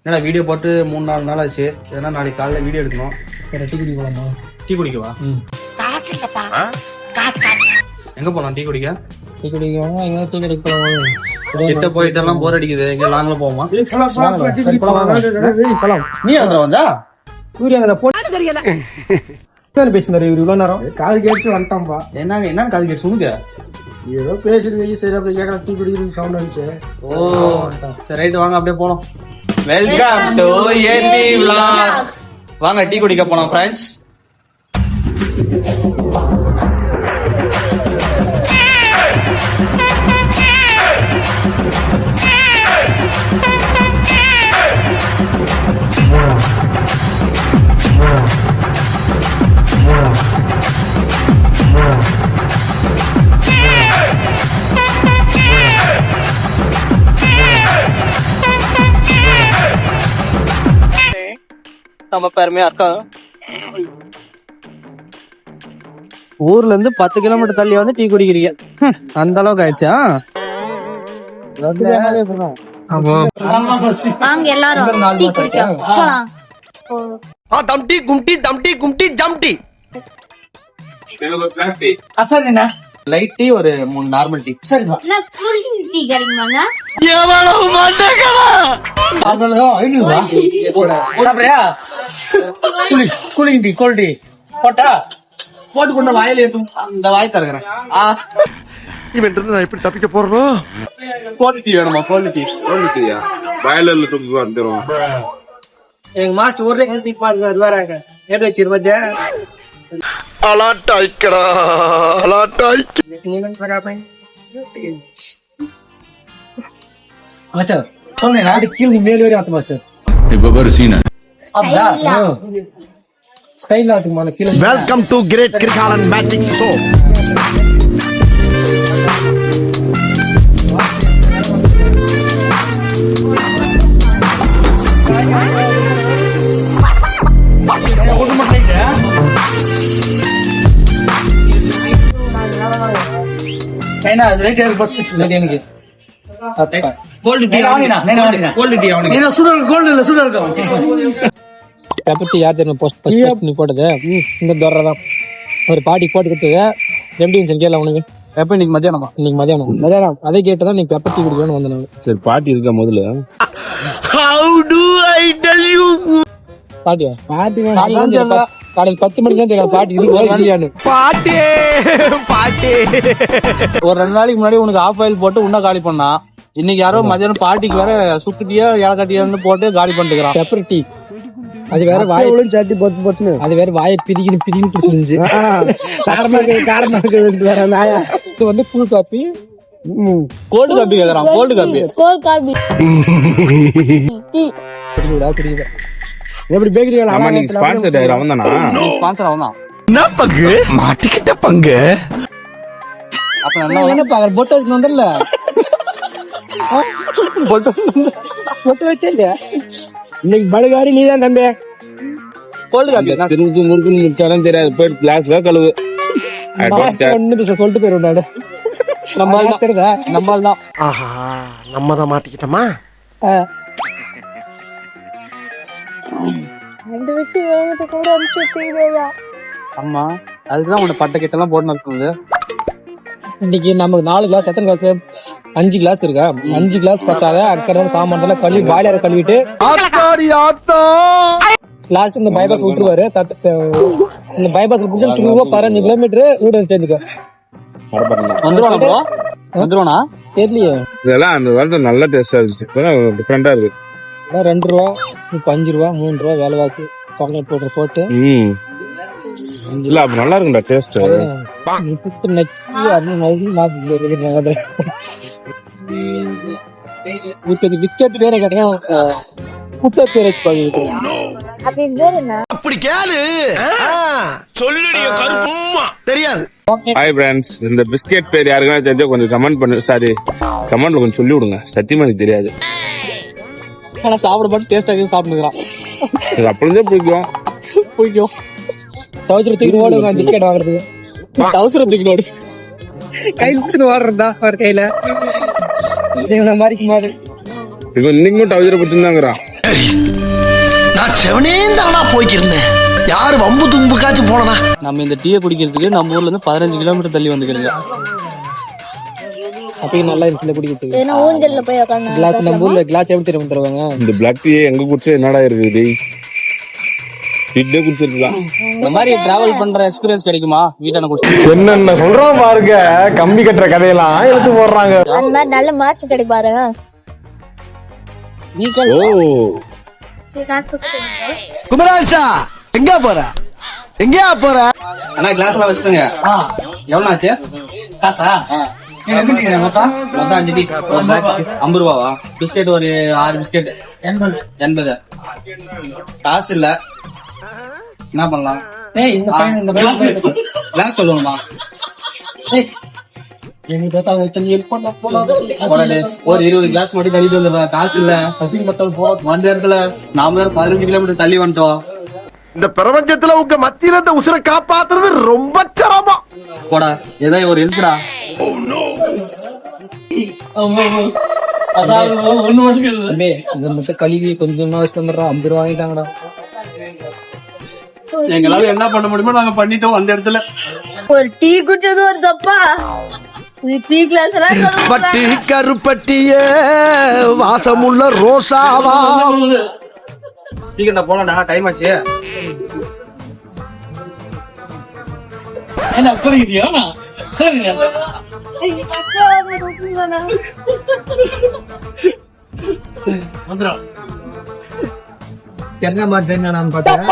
ஏன்னா வீடியோ போட்டு 3-4 நாள் ஆச்சு. ஏன்னா நாளைக்கு காலையில் வீடியோ எடுக்கணும். டீ குடிக்க போலாமா? டீ குடிக்கவா? எங்க போலாம் டீ குடிக்க? டீ குடிக்க எங்க டீ குடிக்க போலாம்? கிட்ட போயிட்டெல்லாம் போர் அடிக்குது. எங்க லாங்ல போவோமா? நீ அங்க வந்தா சூரிய போட்டு தெரியல பேசினாரு இவ்வளவு நேரம். காது கேட்டு வந்துட்டான்பா. என்ன காது கேட்டு சொல்லுங்க. ஏதோ பேசுறீங்க சரி அப்படியே கேட்கலாம். டீ குடிக்கிறது சவுண்ட் வந்துச்சு. ஓ சரி ரைட் வாங்க அப்படியே போலாம். Welcome to AB vlogs. வாங்க டீ குடிக்க போலாம் ஃப்ரெண்ட்ஸ். நம்ம பெருமையா இருக்கா. ஊர்ல இருந்து 10 கிலோமீட்டர் தள்ளி வந்து டீ குடிக்கிறீங்க. அந்த அளவுக்கு ஆயிடுச்சா? லைட் டீ ஒரு 3 நார்மல் டீ. சரி கூலிங் டீ கோல்ட் டீ போட்டா போட்டு கொண்டு வாயில ஏற்றும். இந்த வாய் தருகிறேன். இவன் நான் எப்படி தப்பிக்க போறோம்? கோல்ட் டீ வேணுமா? கோல்ட் டீ வயலில் தூக்கி வந்துடும். எங்க மாஸ்டர் ஊர்ல டீ பாடுறாரு வராங்க. ஏடு வச்சிருவாஜா அலாட்டாய்க்கடா அலாட்டாய்க்கு. மாஸ்டர் சொன்னேன் நாடு கீழே மேல் வரை ஆத்து மாஸ்டர். இப்ப பாரு சீனா ஸ்டைல் ஆத்துமான கீழே. Welcome to great Kirikalan magic show. ஒரு பாட்டி போட்டு கொடுத்தது எப்படி கேட்கல உனக்கு? எப்ப இன்னைக்கு மத்தியானமா? இன்னைக்கு மத்தியானம் அதே கேட்டதான் நீ பெப்பர் டீ குடிக்கணும்னு வந்தேன். சரி பாட்டி இருக்க முதல்ல பாட்டியா? காலையில் 10 மணிக்கு தான் தெரியும் பாட்டி இது பாட்டி. ஒரு 2 நாளைக்கு முன்னாடி உனக்கு ஆஃப் ஆயில் போட்டு உன்ன காலி பண்ணா. இன்னைக்கு யாரோ மதியானம் பாட்டிக்கு வேற சுக்குட்டியா ஏலக்காட்டியான்னு போட்டு காலி பண்ணிட்டுக்கிறான். பெப்பர் டீ அது வேற வாயை சாட்டி போட்டு போட்டு அது வேற வாயை பிதிக்கின்னு பிடிச்சிருந்துச்சு. காரணம் வேற நாயா. இது வந்து ஃபுல் காப்பி கோல்டு காப்பி கேக்குறான். கோல்டு காப்பி புரியுதா? எப்படி பேக்கரி ஸ்பான்சர் அவன் தானா? ஸ்பான்சர் அவன் தான். என்ன பங்கு மாட்டிக்கிட்ட பங்கு. அப்ப நல்லா என்ன பாக்குற பொட்டு வச்சு வந்துடல. பொட்டு வச்சே இல்லையா? இன்னைக்கு படுகாரி நீ தான் தம்பி. கோல்டு காப்பி திரும்பி முறுக்குன்னு முட்டாலும் தெரியாது. போயிட்டு கிளாஸ்ல கழுவு சொல்லிட்டு போயிருந்தாடு. நம்மால் தான். ஆஹா நம்ம தான் மாட்டிக்கிட்டோமா? அம்மா அதுக்குதான் உன்னை பட்டை கிட்ட எல்லாம் போட்டு இருக்குது. இன்னைக்கு நமக்கு 4 கிளாஸ். எத்தனை கிளாஸ்? 5 கிளாஸ் இருக்கா? 5 கிளாஸ் பத்தாத அக்கறை சாமான் கழுவி பாய்லரை கழுவிட்டு லாஸ்ட் இந்த பைபாஸ் விட்டுருவாரு. இந்த பைபாஸ் 15 கிலோமீட்டர் வீடு சேர்ந்துக்க வந்துருவானா தெரியலையே. இதெல்லாம் அந்த காலத்துல நல்ல டேஸ்டா இருந்துச்சு. டிஃபரெண்டா இருக்கு. 2 ரூபா இப்ப 5 ரூபா 3 ரூபா வேலைவாசி சாக்லேட் பவுடர் போட்டு இல்ல அப்ப நல்லா இருக்கும்டா டேஸ்ட். பிஸ்கட் பேரே கிடையாது. அப்படி கேளு சொல்லுடிய கருப்புமா தெரியாது. ஹாய் ஃப்ரெண்ட்ஸ், இந்த பிஸ்கெட் பேர் யாருக்குன்னா தெரிஞ்சா கொஞ்சம் கமெண்ட் பண்ணு. சாரி கமெண்ட்ல கொஞ்சம் சொல்லி விடுங்க. சத்தியமா எனக்கு தெரியாது. ஆனா சாப்பிட மட்டும் டேஸ்டா சாப்பிடுறான். அப்படியே பிடிக்கும். தவிர்த்துக்கு ஓடுங்க பிஸ்கெட் வாங்குறதுக்கு. தவிர்த்துக்கு ஓடு கையில ஓடுறதா ஒரு கையில மாதிரி இன்னைக்கும் டவுசரை பத்தி தாங்கிறான். சரி நான் செவனேந்தானா போய்க்கிருந்தேன். யாரு வம்பு தும்புக்காச்சும் போனா நம்ம இந்த டீயை குடிக்கிறதுக்கு நம்ம ஊர்ல இருந்து 15 கிலோமீட்டர் தள்ளி வந்துக்கிறீங்க. அப்பயும் நல்லா இருந்துச்சுல குடிக்கிறதுக்கு. ஏன்னா ஊஞ்சல்ல போய் உட்கார்ந்து கிளாஸ் நம்ம ஊர்ல கிளாஸ் எப்படி தெரியும் தருவாங்க. இந்த பிளாக் டீ எங்க குடிச்சா என்னடா இருக்குது? வீட்லயே குடிச்சிருக்கலாம். இந்த மாதிரி டிராவல் பண்ற எக்ஸ்பீரியன்ஸ் கிடைக்குமா வீட்டான குடிச்சு? என்னென்ன சொல்றோம் பாருங்க, கம்பி கட்டுற கதையெல்லாம் எடுத்து போடுறாங்க. அந்த மாதிரி நல்ல மாஸ்டர் கிடைப்பாரு. நீ ஓ குமராசா எங்க போற? எங்கயா போற? அண்ணா கிளாஸ் எல்லாம் வச்சுட்டுங்க. எவ்வளவு ஆச்சு காசா? மொத்தம் 5 டீ 50 ரூபாவா? பிஸ்கெட் ஒரு 6 பிஸ்கெட் 80. காசு இல்ல, என்ன பண்ணலாம்? கிளாஸ் சொல்லணுமா? ஒரு 20 கிளாஸ் மட்டும் தள்ளிட்டு வந்து காசு இல்ல. வந்த இடத்துல நாம வேற 15 கிலோமீட்டர் தள்ளி வந்துட்டோம். இந்த பிரபஞ்சத்துல உங்க மத்தியில இந்த உசுரை காப்பாத்துறது ரொம்ப சிரமம். போடா ஏதோ ஒரு இருக்குடா. கழுவி கொஞ்சமா வச்சு வந்துடுறோம். 50 ரூபா வாங்கிட்டாங்கடா. எங்களால என்ன பண்ண முடியுமோ நாங்க பண்ணிட்டோம். அந்த இடத்துல ஒரு டீ குடிச்சது ஒரு தப்பா? டீ கிளாஸ் எல்லாம் பட்டி கருப்பட்டியே வாசமுள்ள ரோசாவா. சீக்கிரம் போலாம்டா, டைம் ஆச்சு. தென்னை மாதிரி நான் பார்த்தேன்.